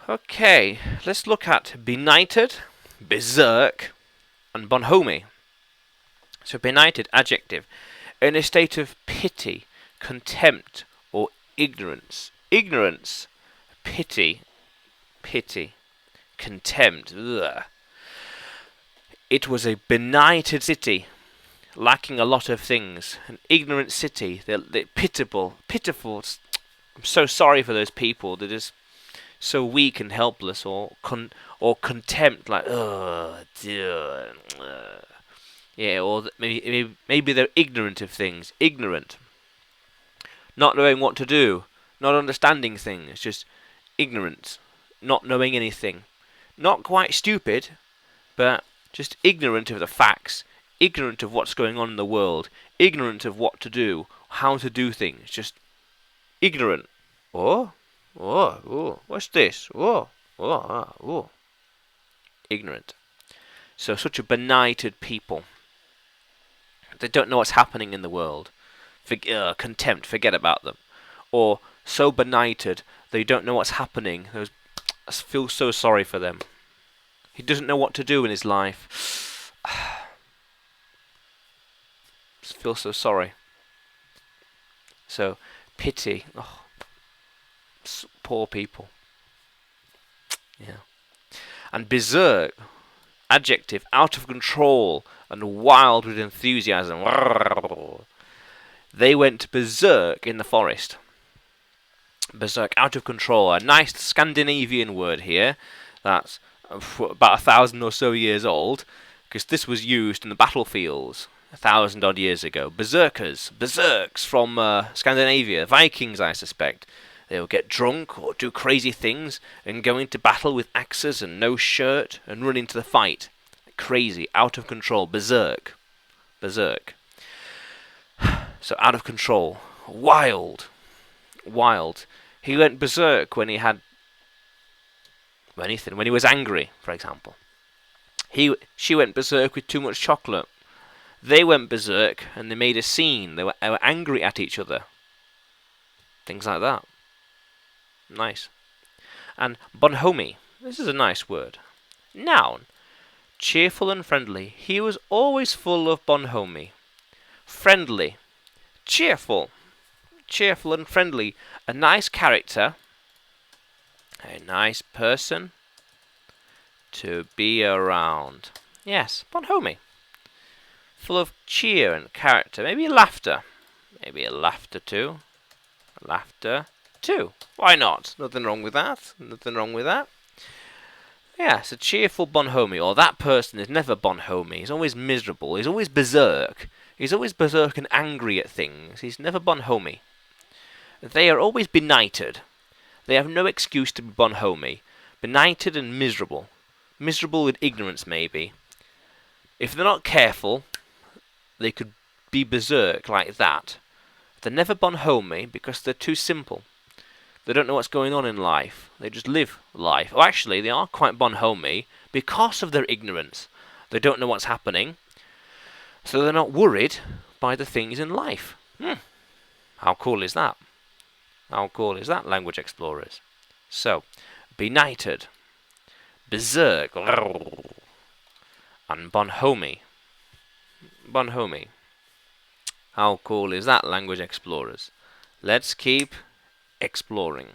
Okay, let's look at Benighted, Berserk, and Bonhomie. So benighted, adjective, in a state of pity, contempt, or ignorance. Ignorance, pity, contempt. Ugh. It was a benighted city, lacking a lot of things. An ignorant city. They're pitiful. I'm so sorry for those people. They're just so weak and helpless, or contempt, like dear. Yeah, or maybe they're ignorant of things. Ignorant, not knowing what to do, not understanding things, just ignorant, not knowing anything. Not quite stupid, but just ignorant of the facts, ignorant of what's going on in the world, ignorant of what to do, how to do things, just ignorant. What's this? Ignorant. So such a benighted people. They don't know what's happening in the world. Contempt, forget about them. Or so benighted, they don't know what's happening. I feel so sorry for them. He doesn't know what to do in his life. I feel so sorry. So, pity. Oh, poor people. Yeah. And berserk, adjective, out of control and wild with enthusiasm. They went berserk in the forest. Berserk, out of control. A nice Scandinavian word here. That's about 1,000 or so years old, because this was used in the battlefields 1,000 odd years ago. Berserks from Scandinavia, Vikings, I suspect. They would get drunk or do crazy things and go into battle with axes and no shirt and run into the fight. Crazy, out of control, berserk. So out of control, wild. He went berserk when he had anything. When he was angry, for example. She went berserk with too much chocolate. They went berserk and they made a scene. They were angry at each other. Things like that. Nice. And bonhomie. This is a nice word. Noun. Cheerful and friendly. He was always full of bonhomie. Friendly. Cheerful. Cheerful and friendly. A nice character. A nice person to be around. Yes, bonhomie. Full of cheer and character. Maybe laughter. Maybe a laughter too. Laughter too. Why not? Nothing wrong with that. Yes, a cheerful bonhomie. Or that person is never bonhomie. He's always miserable. He's always berserk. He's always berserk and angry at things. He's never bonhomie. They are always benighted. They have no excuse to be bonhomie. Benighted and miserable. Miserable with ignorance, maybe. If they're not careful, they could be berserk like that. They're never bonhomie because they're too simple. They don't know what's going on in life. They just live life. Or actually, they are quite bonhomie because of their ignorance. They don't know what's happening, so they're not worried by the things in life. How cool is that? How cool is that, language explorers? So, benighted, berserk, and bonhomie. How cool is that, language explorers? Let's keep exploring.